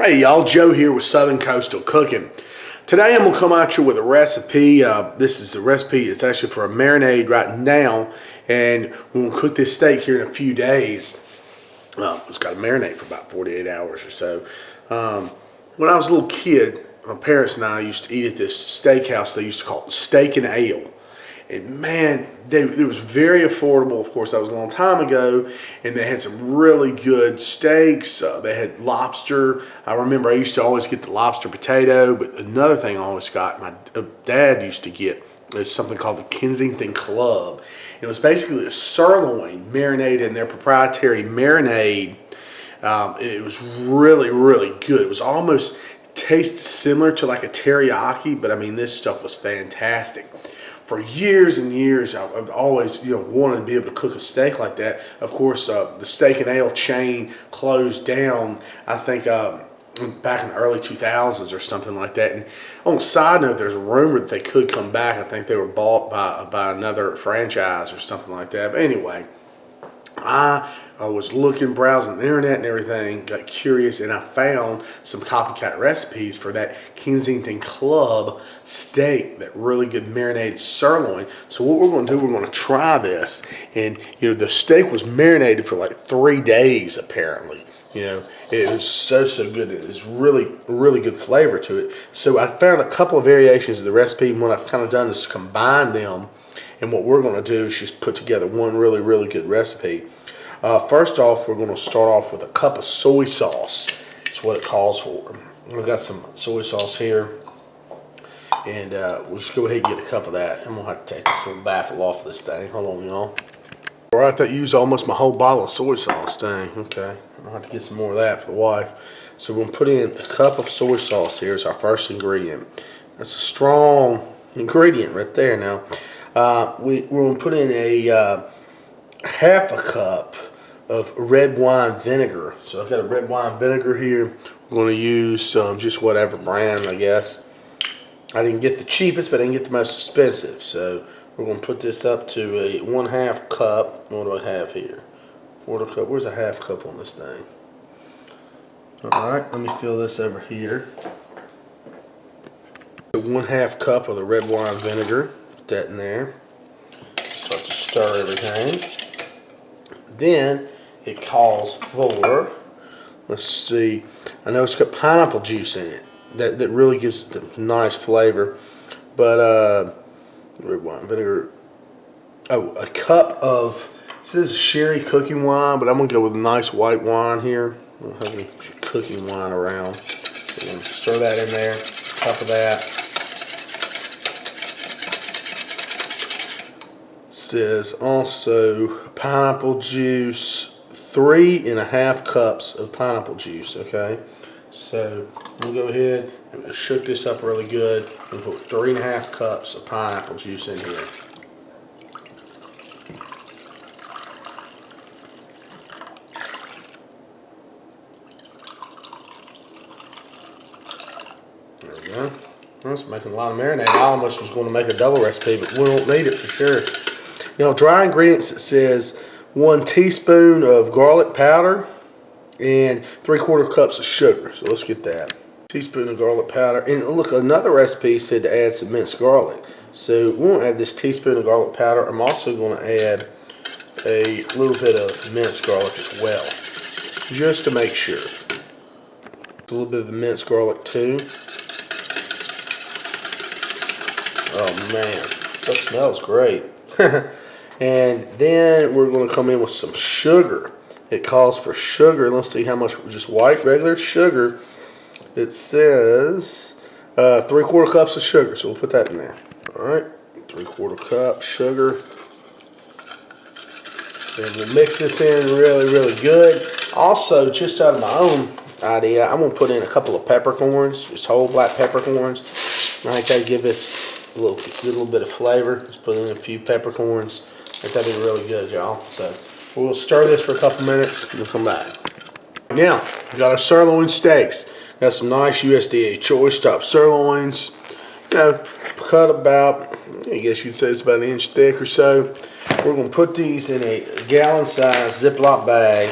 Hey y'all, Joe here with Southern Coastal Cooking. Today I'm going to come at you with a recipe. This is a recipe, it's actually for a marinade right now, and we're going to cook this steak here in a few days. It's got to marinate for about 48 hours or so. When I was a little kid, my parents and I used to eat at this steakhouse. They used to call it Steak and Ale. And man, it was very affordable. Of course, that was a long time ago. And they had some really good steaks. They had lobster. I remember I used to always get the lobster potato. But another thing I always got, my dad used to get, is something called the Kensington Club. It was basically a sirloin marinated in their proprietary marinade. It was really, really good. It was almost tasted similar to like a teriyaki, but I mean, this stuff was fantastic. For years and years, I've always wanted to be able to cook a steak like that. Of course, the Steak and Ale chain closed down, I think, back in the early 2000s or something like that. And on a side note, there's a rumor that they could come back. I think they were bought by another franchise or something like that. But anyway, I was browsing the internet and everything, got curious, and I found some copycat recipes for that Kensington Club steak, that really good marinated sirloin. So what we're going to do, we're going to try this. And, the steak was marinated for like 3 days, apparently. It was so good. It was really, really good flavor to it. So I found a couple of variations of the recipe, and what I've kind of done is combine them. And what we're going to do is just put together one really, really good recipe. First off, we're going to start off with a cup of soy sauce. That's what it calls for. I've got some soy sauce here, and we'll just go ahead and get a cup of that. I'm going to have to take this little baffle off this thing. Hold on, y'all. All right, that used almost my whole bottle of soy sauce. Dang, okay. I'll have to get some more of that for the wife. So we're going to put in a cup of soy sauce here as our first ingredient. That's a strong ingredient right there now. We're going to put in a half a cup of red wine vinegar. So I've got a red wine vinegar here. We're going to use just whatever brand, I guess. I didn't get the cheapest, but I didn't get the most expensive. So we're going to put this up to a 1/2 cup. What do I have here? 1/4 cup. Where's a half cup on this thing? Alright, let me fill this over here. 1/2 cup of the red wine vinegar. Put that in there. Start to stir everything. Then it calls for, let's see, I know it's got pineapple juice in it. That really gives it a nice flavor. But red wine vinegar. Oh, a cup of, this is sherry cooking wine, but I'm going to go with a nice white wine here. I don't have any cooking wine around. So I'm going to stir that in there. Cup of that. Says also pineapple juice, 3.5 cups of pineapple juice. Okay, so we'll go ahead and shook this up really good and put 3.5 cups of pineapple juice in here. There we go. That's making a lot of marinade. I almost was going to make a double recipe, but we won't need it for sure. Dry ingredients, it says 1 teaspoon of garlic powder and 3/4 cups of sugar. So let's get that. Teaspoon of garlic powder. And look, another recipe said to add some minced garlic. So we won't add this teaspoon of garlic powder. I'm also going to add a little bit of minced garlic as well, just to make sure. A little bit of the minced garlic too. Oh man, that smells great. And then we're going to come in with some sugar. It calls for sugar. Let's see how much, just white regular sugar. It says 3/4 cups of sugar. So we'll put that in there. All right, 3/4 cup sugar. And we'll mix this in really, really good. Also, just out of my own idea, I'm going to put in a couple of peppercorns, just whole black peppercorns. I think that'll give this a little bit of flavor. Just put in a few peppercorns. I think that'd be really good, y'all. So we'll stir this for a couple minutes and we'll come back. Now, we got our sirloin steaks. Got some nice USDA choice top sirloins. Cut about, I guess you'd say it's about 1 inch thick or so. We're going to put these in a gallon-sized Ziploc bag,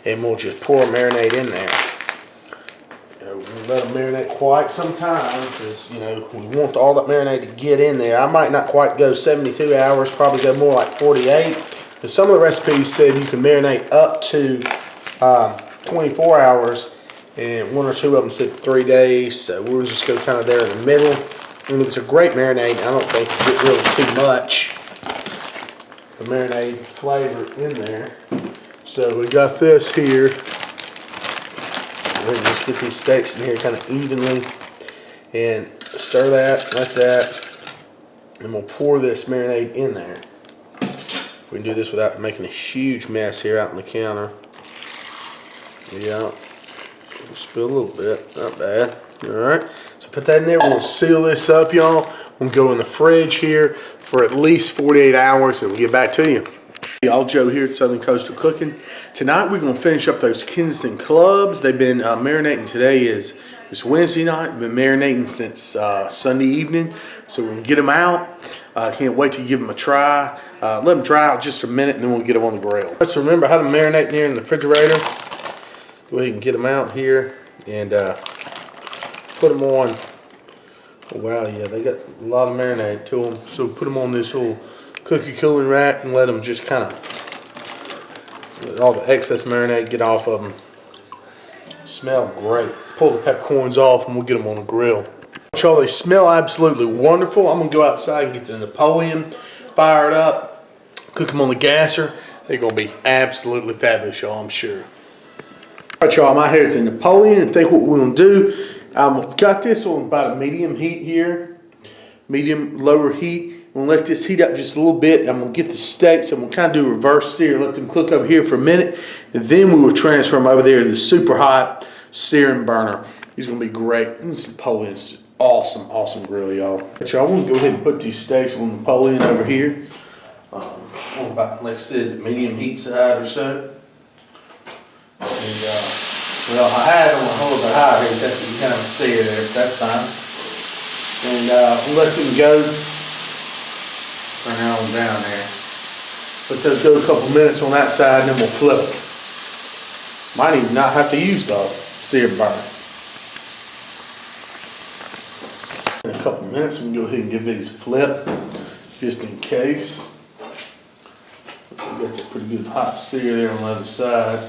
and we'll just pour a marinade in there. We'll let them marinate quite some time because, you know, we want all that marinade to get in there. I might not quite go 72 hours, probably go more like 48. But some of the recipes said you can marinate up to 24 hours, and one or two of them said 3 days. So we'll just go kind of there in the middle. I mean, it's a great marinade. I don't think you get really too much the marinade flavor in there. So we got this here. We'll just get these steaks in here kind of evenly and stir that like that. And we'll pour this marinade in there. We can do this without making a huge mess here out on the counter. Yeah, spill a little bit, not bad. All right, so put that in there. We'll seal this up, y'all. We'll go in the fridge here for at least 48 hours, and we'll get back to you. Y'all, Joe here at Southern Coastal Cooking. Tonight we're going to finish up those Kensington Clubs. They've been marinating. Today is Wednesday night. They've been marinating since Sunday evening. So we're going to get them out. Can't wait to give them a try. Let them dry out just a minute, and then we'll get them on the grill. Let's remember how to marinate there in the refrigerator. Go ahead and get them out here and put them on. Oh, wow, yeah, they got a lot of marinade to them. So put them on this little cookie cooling rack and let them just kind of let all the excess marinade get off of them. Smell great. Pull the peppercorns off and we'll get them on the grill. Y'all, they smell absolutely wonderful. I'm gonna go outside and get the Napoleon fired up, cook them on the gasser. They're gonna be absolutely fabulous, y'all, I'm sure. All right, y'all, I'm out here at the Napoleon, and think what we're gonna do. I've got this on about a medium heat here, medium lower heat. I'm gonna let this heat up just a little bit. I'm gonna get the steaks. I'm gonna kind of do a reverse sear, let them cook over here for a minute, and then we will transfer them over there to the super hot searing burner. He's gonna be great. This Napoleon's awesome, awesome grill, y'all. But y'all, want to go ahead and put these steaks on Napoleon over here. About, like I said, the medium heat side or so. And well, I had it on a little bit higher here. That's kind of a sear there, but that's fine. And we'll let them go. Turn that on down there. Let those go a couple minutes on that side, and then we'll flip it. Might even not have to use the sear burner. In a couple minutes, we can go ahead and give these a flip, just in case. Let's see, got that pretty good hot sear there on the other side.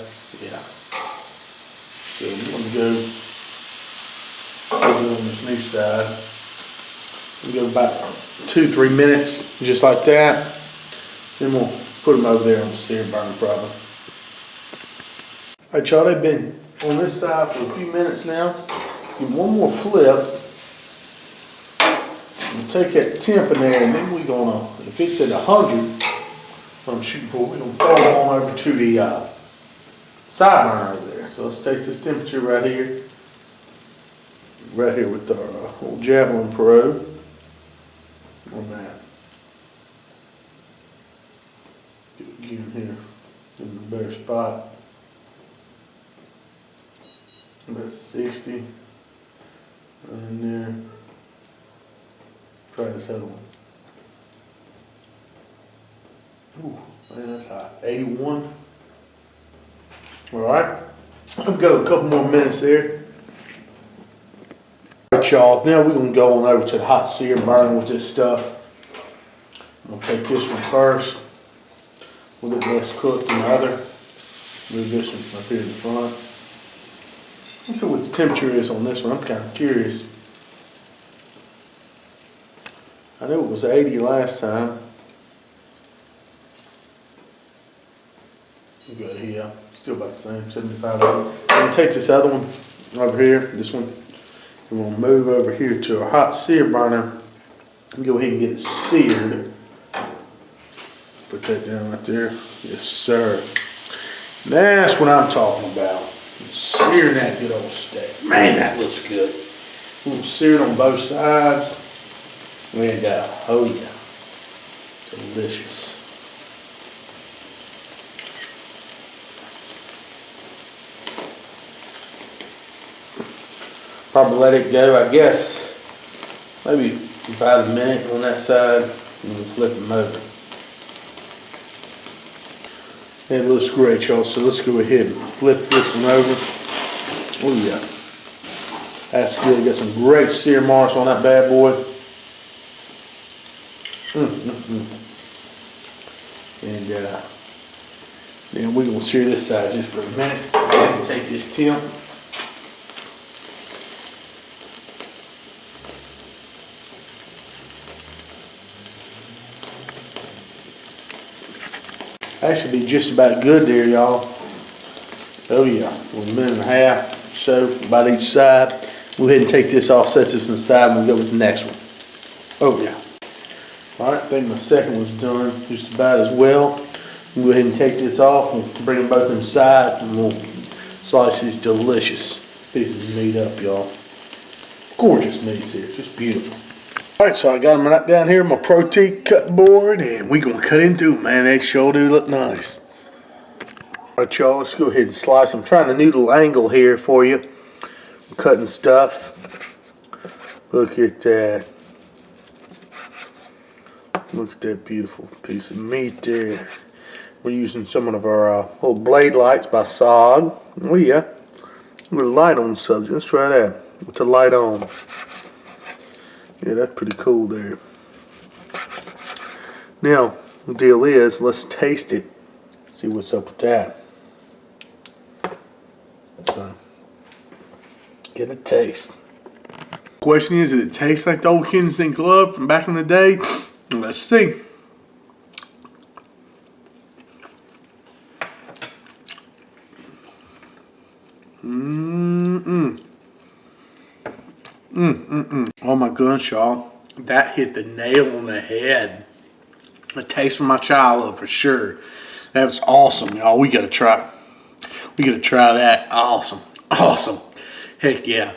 Yeah. So we're going to go over on this new side. We'll go about 2-3 minutes, just like that. Then we'll put them over there on the sear burner probably. Alright, y'all, they've been on this side for a few minutes now. Give one more flip. We'll take that temp in there, and then we're gonna, if it's at 100, I'm shooting for, we're gonna throw it on over to the side burner over there. So let's take this temperature right here with our old Javelin probe on that. Get it again here in the better spot. About 60 in there. Try this other one. Ooh, man, that's hot. 81. All right. I'll go a couple more minutes there. All right, y'all. Now we're gonna go on over to the hot sear burner with this stuff. I'm gonna take this one first. A little bit less cooked than the other. Move this one up here in the front. Let's see what the temperature is on this one. I'm kind of curious. I know it was 80 last time. We got here, still about the same, 75. I'm gonna take this other one over here, this one, and we'll move over here to our hot sear burner and go ahead and get it seared. Put that down right there. Yes, sir. That's what I'm talking about. Searing that good old steak. Man, that looks good. We'll sear it on both sides. And oh yeah, delicious. Probably let it go, I guess, maybe about a minute on that side, and we'll flip them over. It looks great, y'all, so let's go ahead and flip this one over. Oh yeah. That's good. Got some great sear marks on that bad boy. And then we're gonna sear this side just for a minute. And take this temp. That should be just about good there, y'all. Oh yeah, a minute and a half or so about each side. Go ahead and take this off, set this on the side, and we'll go with the next one. Oh yeah. All right, I think my second one's done just about as well. We'll go ahead and take this off and bring them both inside, and we'll slice these delicious pieces of meat up, y'all. Gorgeous meats here, just beautiful. All right, so I got them right down here on my protein cut board, and we're gonna cut into them, man. They sure do look nice. All right, y'all, let's go ahead and slice. I'm trying a noodle angle here for you. I'm cutting stuff. Look at that. Look at that beautiful piece of meat there. We're using some of our little blade lights by SOG. Oh yeah, a little light on the subject. Let's try that with the light on. Yeah, that's pretty cool there. Now, the deal is, let's taste it. See what's up with that. That's fine. Get a taste. Question is, does it taste like the old Kensington Club from back in the day? Let's see. Oh my goodness, y'all. That hit the nail on the head. A taste from my childhood for sure. That was awesome, y'all. We gotta try that. Awesome. Awesome. Heck yeah.